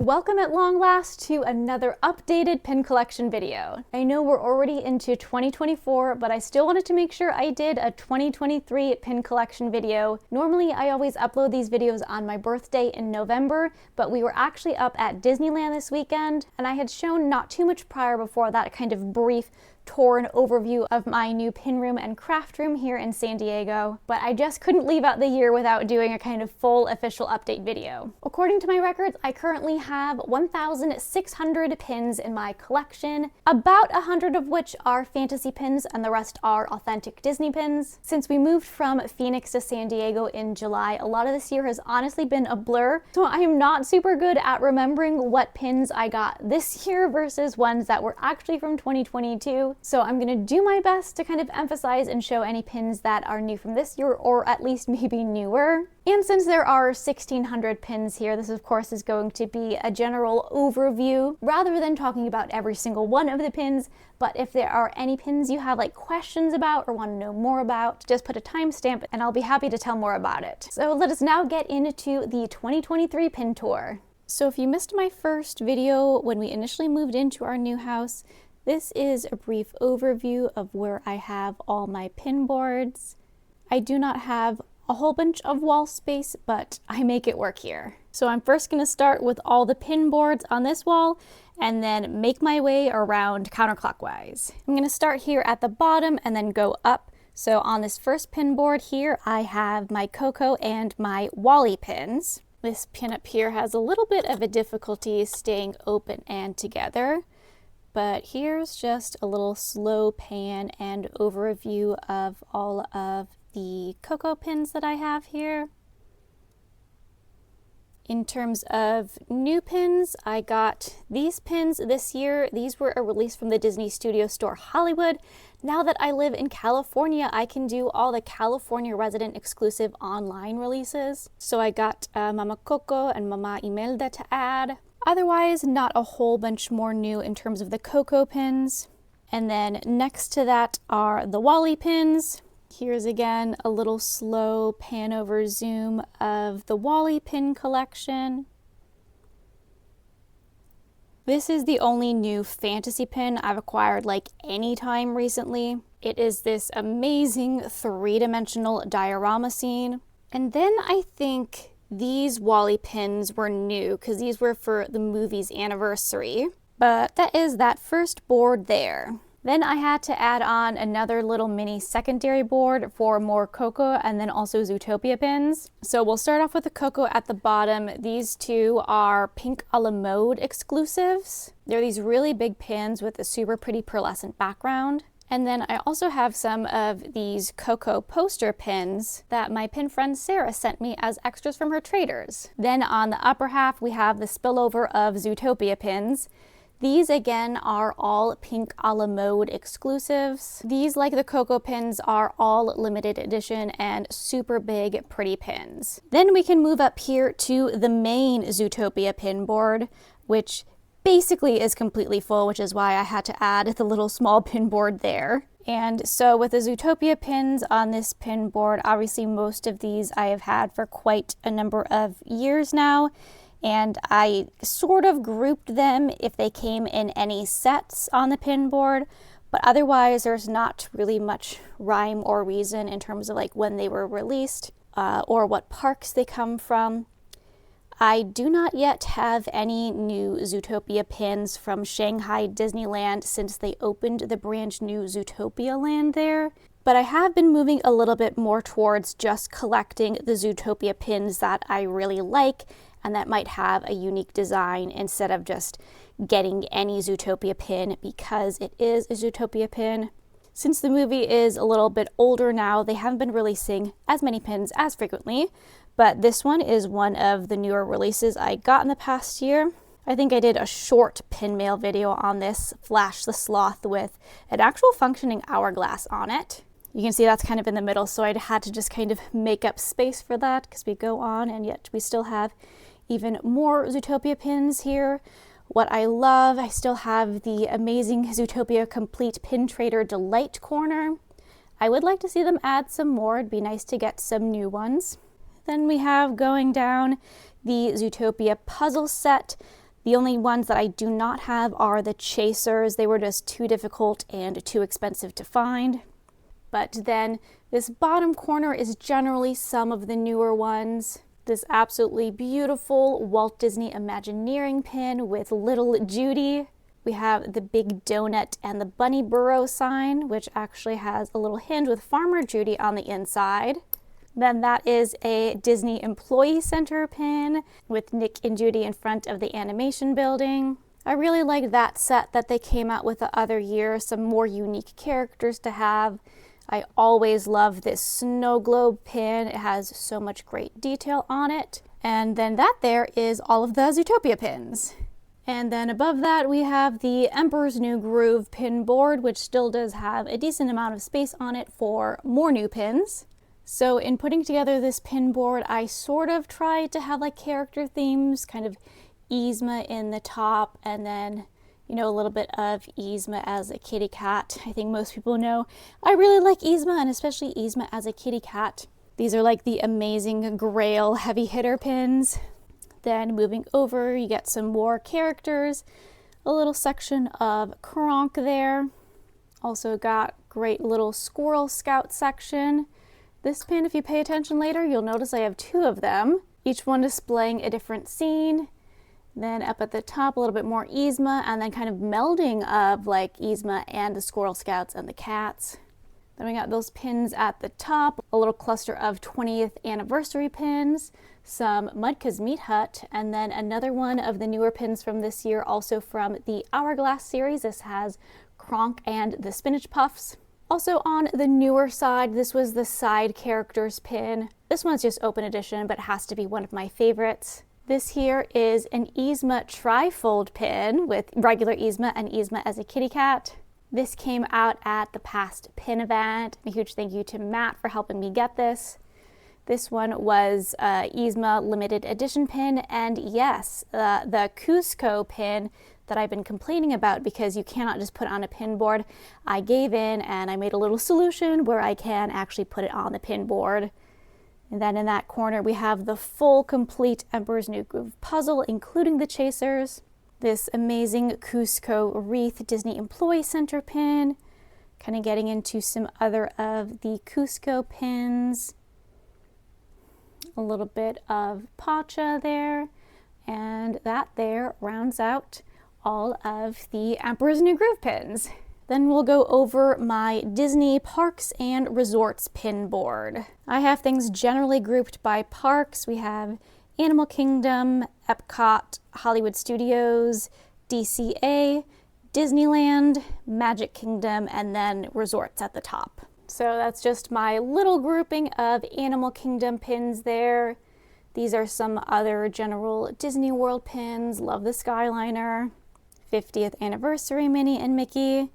Welcome at long last to another updated pin collection video. I know we're already into 2024, but I still wanted to make sure I did a 2023 pin collection video. Normally I always upload these videos on my birthday in November, but we were actually up at Disneyland this weekend, and I had shown not too much prior before that kind of brief tour and overview of my new pin room and craft room here in San Diego, but I just couldn't leave out the year without doing a kind of full official update video. According to my records, I currently have 1,600 pins in my collection, about 100 of which are fantasy pins and the rest are authentic Disney pins. Since we moved from Phoenix to San Diego in July, a lot of this year has honestly been a blur, so I am not super good at remembering what pins I got this year versus ones that were actually from 2022. So I'm gonna do my best to kind of emphasize and show any pins that are new from this year, or at least maybe newer. And since there are 1,600 pins here, this of course is going to be a general overview rather than talking about every single one of the pins. But if there are any pins you have like questions about or want to know more about, just put a timestamp and I'll be happy to tell more about it. So let us now get into the 2023 pin tour. So if you missed my first video when we initially moved into our new house, this is a brief overview of where I have all my pin boards. I do not have a whole bunch of wall space, but I make it work here. So I'm first going to start with all the pin boards on this wall and then make my way around counterclockwise. I'm going to start here at the bottom and then go up. So on this first pin board here, I have my Coco and my Wally pins. This pin up here has a little bit of a difficulty staying open and together. But here's just a little slow pan and overview of all of the Coco pins that I have here. In terms of new pins, I got these pins this year. These were a release from the Disney Studio Store Hollywood. Now that I live in California, I can do all the California resident exclusive online releases. So I got Mama Coco and Mama Imelda to add. Otherwise, not a whole bunch more new in terms of the Coco pins. And then next to that are the Wally pins. Here's again a little slow pan over zoom of the Wally pin collection. This is the only new fantasy pin I've acquired like any time recently. It is this amazing three-dimensional diorama scene. And then I think these Wally pins were new because these were for the movie's anniversary, but that is that first board there. Then I had to add on another little mini secondary board for more Coco and then also Zootopia pins. So we'll start off with the Coco at the bottom. These two are Pink a la Mode exclusives. They're these really big pins with a super pretty pearlescent background. And then I also have some of these Coco poster pins that my pin friend Sarah sent me as extras from her traders. Then on the upper half, we have the spillover of Zootopia pins. These again are all Pink a la Mode exclusives. These, like the Coco pins, are all limited edition and super big, pretty pins. Then we can move up here to the main Zootopia pin board, which basically is completely full, which is why I had to add the little small pin board there. And so with the Zootopia pins on this pin board, obviously most of these I have had for quite a number of years now, and I sort of grouped them if they came in any sets on the pin board, but otherwise there's not really much rhyme or reason in terms of like when they were released or what parks they come from. I do not yet have any new Zootopia pins from Shanghai Disneyland since they opened the brand new Zootopia land there, but I have been moving a little bit more towards just collecting the Zootopia pins that I really like and that might have a unique design instead of just getting any Zootopia pin because it is a Zootopia pin. Since the movie is a little bit older now, they haven't been releasing as many pins as frequently, but this one is one of the newer releases I got in the past year. I think I did a short pin mail video on this, Flash the Sloth, with an actual functioning hourglass on it. You can see that's kind of in the middle, so I had to just kind of make up space for that because we go on and yet we still have even more Zootopia pins here. What I love, I still have the amazing Zootopia Complete Pin Trader Delight Corner. I would like to see them add some more. It'd be nice to get some new ones. Then we have going down the Zootopia puzzle set. The only ones that I do not have are the chasers. They were just too difficult and too expensive to find. But then this bottom corner is generally some of the newer ones. This absolutely beautiful Walt Disney Imagineering pin with little Judy. We have the big donut and the bunny burrow sign, which actually has a little hinge with Farmer Judy on the inside. Then that is a Disney Employee Center pin with Nick and Judy in front of the animation building. I really liked that set that they came out with the other year, some more unique characters to have. I always love this snow globe pin. It has so much great detail on it. And then that there is all of the Zootopia pins. And then above that we have the Emperor's New Groove pin board, which still does have a decent amount of space on it for more new pins. So in putting together this pin board, I sort of tried to have like character themes, kind of Yzma in the top, and then a little bit of Yzma as a kitty cat. I think most people know I really like Yzma, and especially Yzma as a kitty cat. These are like the amazing Grail heavy hitter pins. Then moving over, you get some more characters, a little section of Kronk there. Also got great little Squirrel Scout section. This pin, if you pay attention later, you'll notice I have two of them, each one displaying a different scene. Then up at the top, a little bit more Yzma, and then kind of melding of like Yzma and the Squirrel Scouts and the cats. Then we got those pins at the top, a little cluster of 20th anniversary pins, some Mudka's Meat Hut, and then another one of the newer pins from this year, also from the Hourglass series. This has Kronk and the Spinach Puffs. Also on the newer side, this was the Side Characters pin. This one's just open edition, but it has to be one of my favorites. This here is an Yzma trifold pin with regular Yzma and Yzma as a kitty cat. This came out at the past pin event. A huge thank you to Matt for helping me get this. This one was Yzma limited edition pin, and yes, the Cusco pin that I've been complaining about because you cannot just put on a pin board. I gave in and I made a little solution where I can actually put it on the pin board. And then in that corner we have the full complete Emperor's New Groove puzzle, including the chasers. This amazing Cusco wreath Disney Employee Center pin. Kind of getting into some other of the Cusco pins. A little bit of Pacha there. And that there rounds out all of the Emperor's New Groove pins. Then we'll go over my Disney Parks and Resorts pin board. I have things generally grouped by parks. We have Animal Kingdom, Epcot, Hollywood Studios, DCA, Disneyland, Magic Kingdom, and then resorts at the top. So that's just my little grouping of Animal Kingdom pins there. These are some other general Disney World pins. Love the Skyliner, 50th Anniversary Minnie and Mickey.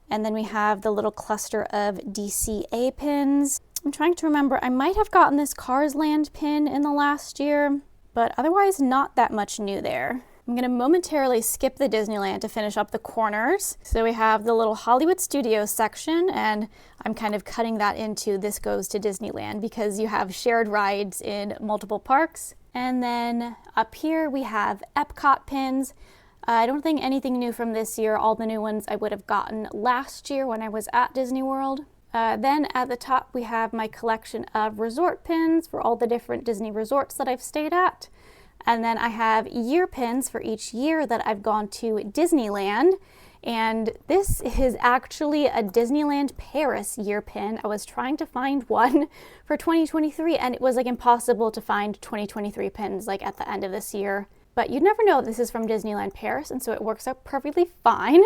And then we have the little cluster of DCA pins. I'm trying to remember, I might have gotten this Cars Land pin in the last year, but otherwise not that much new there. I'm gonna momentarily skip the Disneyland to finish up the corners. So we have the little Hollywood Studios section, and I'm kind of cutting that into this goes to Disneyland because you have shared rides in multiple parks. And then up here we have Epcot pins. I don't think anything new from this year. All the new ones I would have gotten last year when I was at Disney World. Then at the top we have my collection of resort pins for all the different Disney resorts that I've stayed at. And then I have year pins for each year that I've gone to Disneyland. And this is actually a Disneyland Paris year pin. I was trying to find one for 2023 and it was like impossible to find 2023 pins like at the end of this year. But you'd never know this is from Disneyland Paris, and so it works out perfectly fine.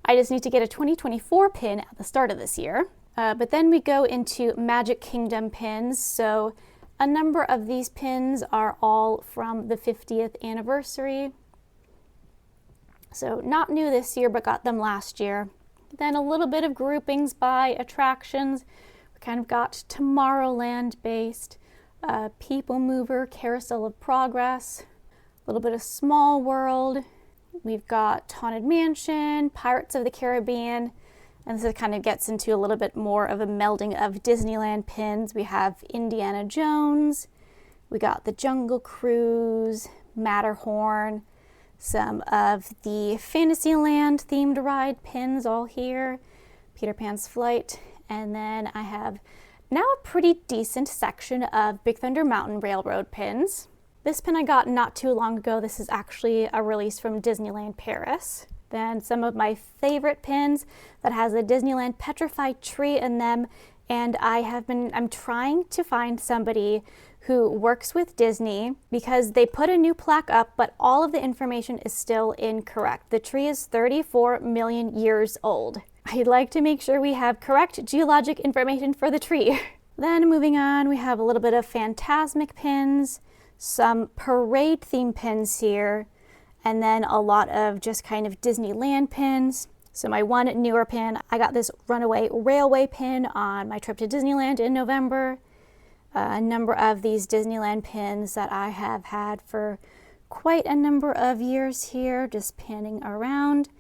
I just need to get a 2024 pin at the start of this year. But then we go into Magic Kingdom pins. So a number of these pins are all from the 50th anniversary. So not new this year, but got them last year. Then a little bit of groupings by attractions. We kind of got Tomorrowland based, People Mover, Carousel of Progress, a little bit of Small World. We've got Haunted Mansion, Pirates of the Caribbean, and this kind of gets into a little bit more of a melding of Disneyland pins. We have Indiana Jones, we got the Jungle Cruise, Matterhorn, Some of the Fantasyland themed ride pins all here. Peter Pan's Flight. And then I have now a pretty decent section of Big Thunder Mountain Railroad pins. This pin I got not too long ago. This is actually a release from Disneyland Paris. Then some of my favorite pins that has a Disneyland petrified tree in them. And I'm trying to find somebody who works with Disney because they put a new plaque up, but all of the information is still incorrect. The tree is 34 million years old. I'd like to make sure we have correct geologic information for the tree. Then moving on, we have a little bit of Fantasmic pins, some parade theme pins here, and then a lot of just kind of Disneyland pins. So my one newer pin, I got this Runaway Railway pin on my trip to Disneyland in November. A number of these Disneyland pins that I have had for quite a number of years here, just panning around.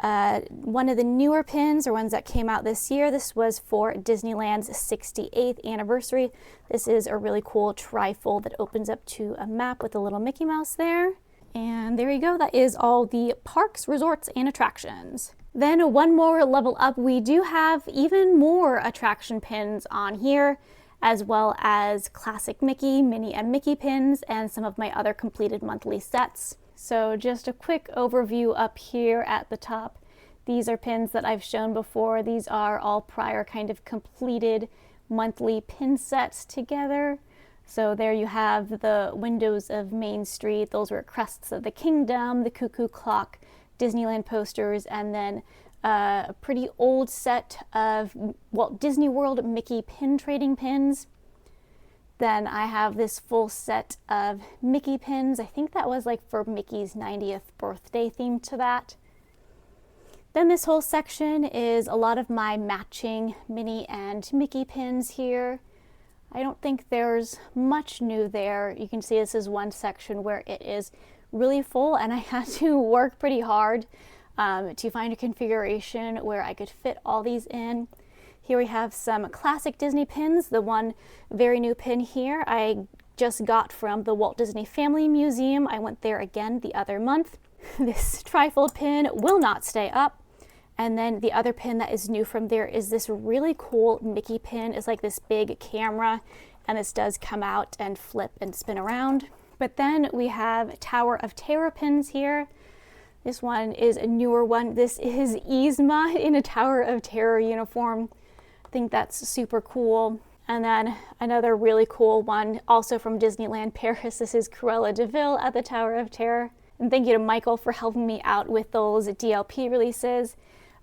One of the newer pins, or ones that came out this year, this was for Disneyland's 68th anniversary. This is a really cool trifold that opens up to a map with a little Mickey Mouse there. And there you go, that is all the parks, resorts, and attractions. Then one more level up, we do have even more attraction pins on here, as well as classic Mickey, Minnie and Mickey pins, and some of my other completed monthly sets. So just a quick overview up here at the top. These are pins that I've shown before. These are all prior kind of completed monthly pin sets together. So there you have the Windows of Main Street. Those were Crests of the Kingdom, the Cuckoo Clock, Disneyland posters, and then a pretty old set of Walt Disney World Mickey pin trading pins. Then I have this full set of Mickey pins. I think that was like for Mickey's 90th birthday theme to that. Then this whole section is a lot of my matching Minnie and Mickey pins here. I don't think there's much new there. You can see this is one section where it is really full, and I had to work pretty hard to find a configuration where I could fit all these in. Here we have some classic Disney pins. The one very new pin here I just got from the Walt Disney Family Museum. I went there again the other month. This trifold pin will not stay up. And then the other pin that is new from there is this really cool Mickey pin. It's like this big camera, and this does come out and flip and spin around. But then we have Tower of Terror pins here. This one is a newer one. This is Yzma in a Tower of Terror uniform. I think that's super cool. And then another really cool one, also from Disneyland Paris. This is Cruella de Vil at the Tower of Terror. And thank you to Michael for helping me out with those DLP releases.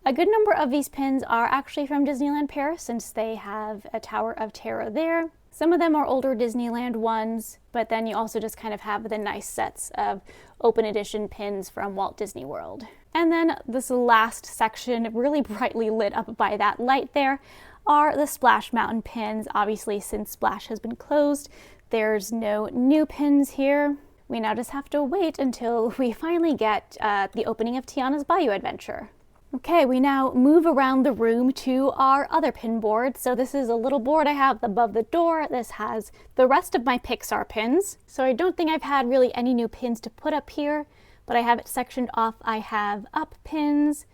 A good number of these pins are actually from Disneyland Paris, since they have a Tower of Terror there. Some of them are older Disneyland ones, but then you also just kind of have the nice sets of open edition pins from Walt Disney World. And then this last section, really brightly lit up by that light there, are the Splash Mountain pins. Obviously, since Splash has been closed, there's no new pins here. We now just have to wait until we finally get the opening of Tiana's Bayou Adventure. Okay, we now move around the room to our other pin board. So this is a little board I have above the door. This has the rest of my Pixar pins. So I don't think I've had really any new pins to put up here, but I have it sectioned off. I have up pins,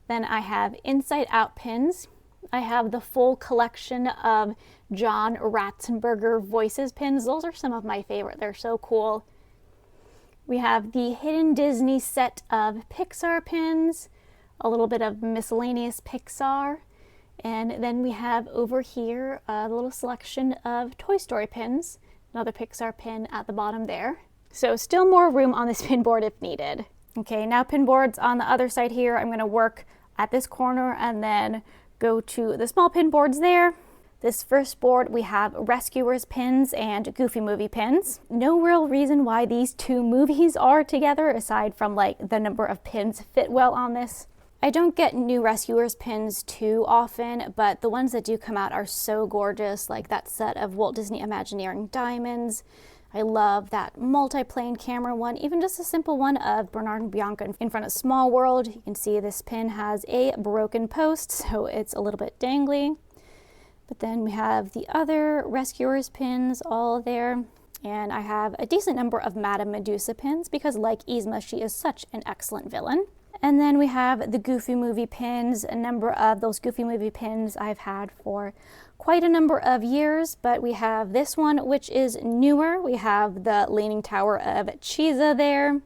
then I have inside out pins. I have the full collection of John Ratzenberger Voices pins. Those are some of my favorite. They're so cool. We have the Hidden Disney set of Pixar pins, a little bit of miscellaneous Pixar, and then we have over here a little selection of Toy Story pins, another Pixar pin at the bottom there. So still more room on this pin board if needed. Okay, now pin boards on the other side here. I'm going to work at this corner and then go to the small pin boards there. This first board, we have Rescuers pins and Goofy movie pins. No real reason why these two movies are together, aside from like the number of pins fit well on this. I don't get new Rescuers pins too often, but the ones that do come out are so gorgeous, like that set of Walt Disney Imagineering diamonds. I love that multi-plane camera one, even just a simple one of Bernard and Bianca in front of Small World. You can see this pin has a broken post, so it's a little bit dangly. But then we have the other Rescuers pins all there. And I have a decent number of Madame Medusa pins because, like Yzma, she is such an excellent villain. And then we have the Goofy Movie pins. A number of those Goofy Movie pins I've had for quite a number of years, but we have this one, which is newer. We have the Leaning Tower of Cheesa there.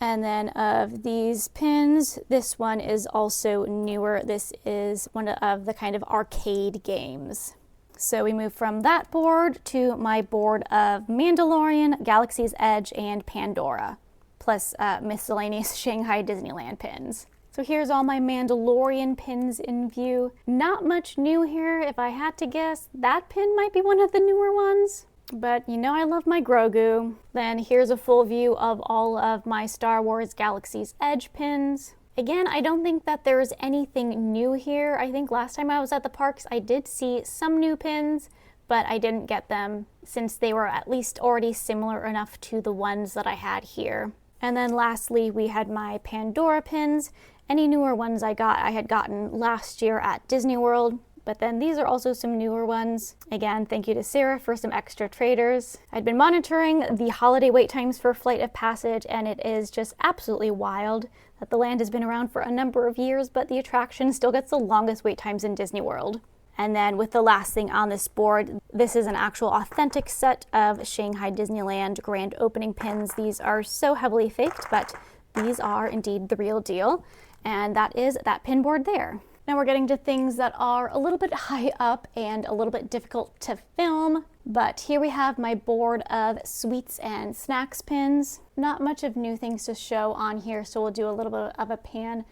And then of these pins, this one is also newer. This is one of the kind of arcade games. So we move from that board to my board of Mandalorian, Galaxy's Edge, and Pandora, plus miscellaneous Shanghai Disneyland pins. So here's all my Mandalorian pins in view. Not much new here. If I had to guess, that pin might be one of the newer ones. But you know I love my Grogu. Then here's a full view of all of my Star Wars Galaxy's Edge pins. Again, I don't think that there's anything new here. I think last time I was at the parks, I did see some new pins, but I didn't get them since they were at least already similar enough to the ones that I had here. And then lastly, we had my Pandora pins. Any newer ones I had gotten last year at Disney World. But then these are also some newer ones. Again, thank you to Sarah for some extra traders. I'd been monitoring the holiday wait times for Flight of Passage, and it is just absolutely wild that the land has been around for a number of years, but the attraction still gets the longest wait times in Disney World. And then with the last thing on this board, this is an actual authentic set of Shanghai Disneyland grand opening pins. These are so heavily faked, but these are indeed the real deal. And that is that pin board there. Now we're getting to things that are a little bit high up and a little bit difficult to film, but here we have my board of sweets and snacks pins. Not much of new things to show on here, so we'll do a little bit of a pan.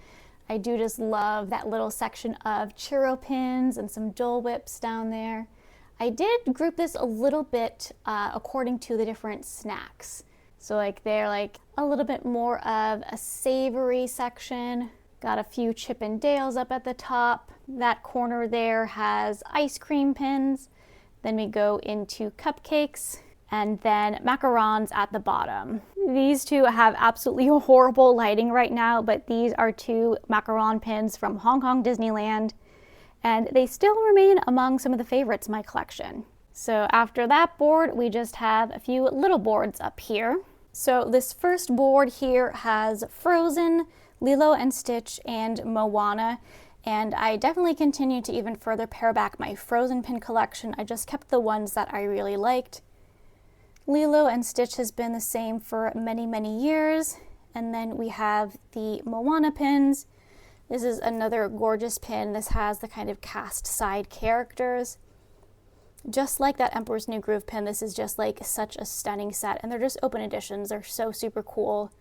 I do just love that little section of churro pins and some Dole Whips down there. I did group this a little bit according to the different snacks. So like they're like a little bit more of a savory section. Got a few Chip and Dales up at the top. That corner there has ice cream pins. Then we go into cupcakes and then macarons at the bottom. These two have absolutely horrible lighting right now, but these are two macaron pins from Hong Kong Disneyland, and they still remain among some of the favorites in my collection. So after that board, we just have a few little boards up here. So this first board here has Frozen, Lilo and Stitch, and Moana, and I definitely continue to even further pare back my Frozen pin collection. I just kept the ones that I really liked. Lilo and Stitch has been the same for many, many years. And then we have the Moana pins. This is another gorgeous pin. This has the kind of cast side characters. Just like that Emperor's New Groove pin, this is just like such a stunning set, and they're just open editions. They're so super cool.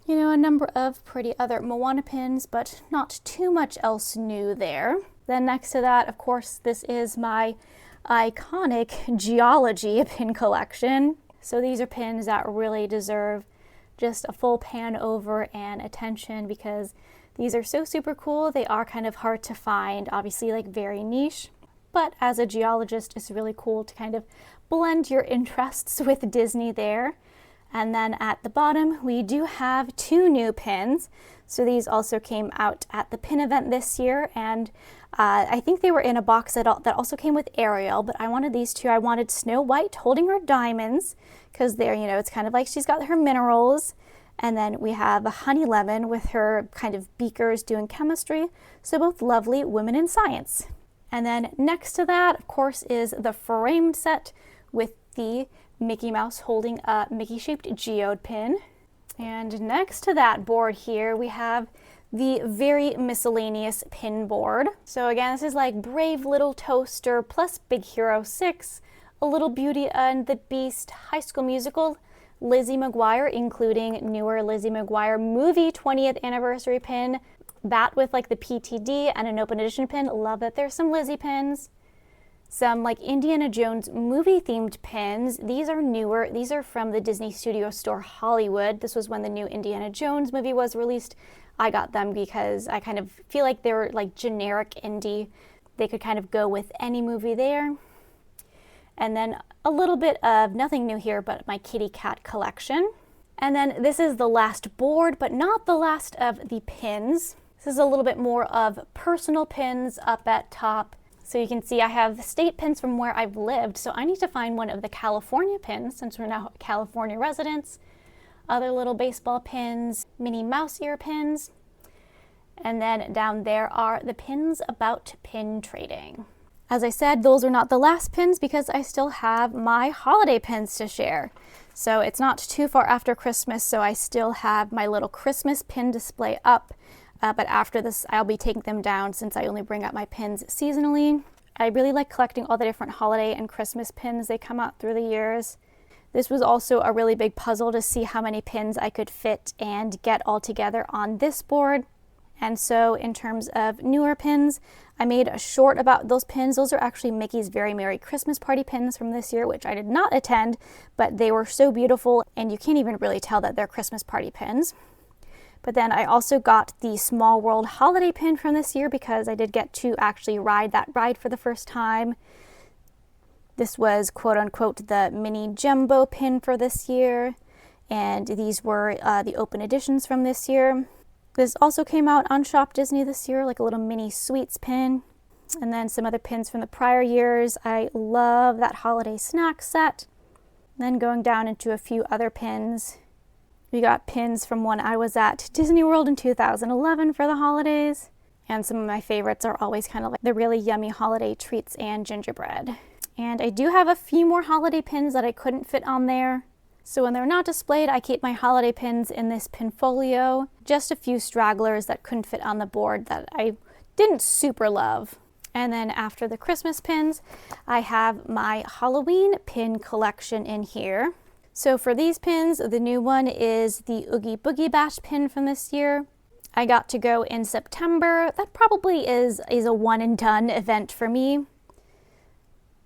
You know, a number of pretty other Moana pins, but not too much else new there. Then next to that, of course, this is my iconic Geology pin collection. So these are pins that really deserve just a full pan over and attention because these are so super cool. They are kind of hard to find, obviously like very niche, but as a geologist, it's really cool to kind of blend your interests with Disney there. And then at the bottom, we do have two new pins. So these also came out at the pin event this year, and I think they were in a box that also came with Ariel, but I wanted these two. I wanted Snow White holding her diamonds, because they're, you know, it's kind of like she's got her minerals. And then we have Honey Lemon with her kind of beakers doing chemistry. So both lovely women in science. And then next to that, of course, is the framed set with the Mickey Mouse holding a Mickey-shaped geode pin. And next to that board here, we have the very miscellaneous pin board. So again, this is like Brave Little Toaster plus Big Hero 6, A Little Beauty and the Beast, High School Musical, Lizzie McGuire, including newer Lizzie McGuire movie 20th anniversary pin, that with like the PTD and an open edition pin. Love that there's some Lizzie pins. Some like Indiana Jones movie themed pins. These are newer. These are from the Disney Studio Store Hollywood. This was when the new Indiana Jones movie was released. I got them because I kind of feel like they were like generic indie. They could kind of go with any movie there. And then a little bit of nothing new here, but my kitty cat collection. And then this is the last board, but not the last of the pins. This is a little bit more of personal pins up at top. So you can see I have state pins from where I've lived, so I need to find one of the California pins since we're now California residents. Other little baseball pins, Minnie Mouse ear pins. And then down there are the pins about pin trading. As I said, those are not the last pins because I still have my holiday pins to share. So it's not too far after Christmas, so I still have my little Christmas pin display up. But after this, I'll be taking them down since I only bring out my pins seasonally. I really like collecting all the different holiday and Christmas pins. They come out through the years. This was also a really big puzzle to see how many pins I could fit and get all together on this board. And so in terms of newer pins, I made a short about those pins. Those are actually Mickey's Very Merry Christmas Party pins from this year, which I did not attend, but they were so beautiful and you can't even really tell that they're Christmas party pins. But then I also got the Small World holiday pin from this year because I did get to actually ride that ride for the first time. This was quote unquote the mini jumbo pin for this year. And these were the open editions from this year. This also came out on Shop Disney this year, like a little mini sweets pin. And then some other pins from the prior years. I love that holiday snack set. Then going down into a few other pins. We got pins from when I was at Disney World in 2011 for the holidays. And some of my favorites are always kind of like the really yummy holiday treats and gingerbread. And I do have a few more holiday pins that I couldn't fit on there. So when they're not displayed, I keep my holiday pins in this pinfolio. Just a few stragglers that couldn't fit on the board that I didn't super love. And then after the Christmas pins, I have my Halloween pin collection in here. So for these pins, the new one is the Oogie Boogie Bash pin from this year. I got to go in September. That probably is a one and done event for me.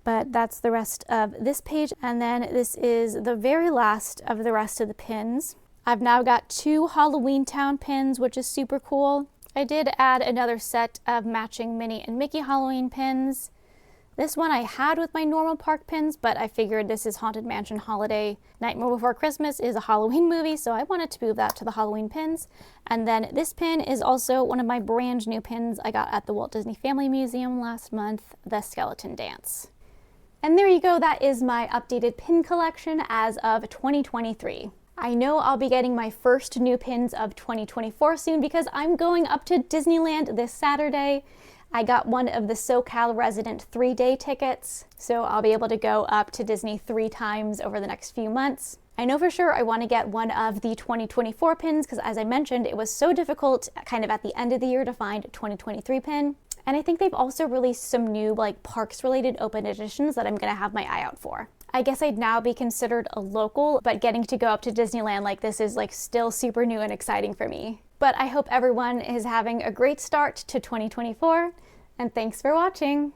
But that's the rest of this page. And then this is the very last of the rest of the pins. I've now got 2 Halloween Town pins, which is super cool. I did add another set of matching Minnie and Mickey Halloween pins. This one I had with my normal park pins, but I figured this is Haunted Mansion Holiday. Nightmare Before Christmas is a Halloween movie, so I wanted to move that to the Halloween pins. And then this pin is also one of my brand new pins I got at the Walt Disney Family Museum last month, the Skeleton Dance. And there you go, that is my updated pin collection as of 2023. I know I'll be getting my first new pins of 2024 soon because I'm going up to Disneyland this Saturday. I got one of the SoCal resident 3-day tickets, so I'll be able to go up to Disney 3 times over the next few months. I know for sure I want to get one of the 2024 pins because, as I mentioned, it was so difficult kind of at the end of the year to find a 2023 pin. And I think they've also released some new like parks related open editions that I'm going to have my eye out for. I guess I'd now be considered a local, but getting to go up to Disneyland like this is like still super new and exciting for me. But I hope everyone is having a great start to 2024, and thanks for watching.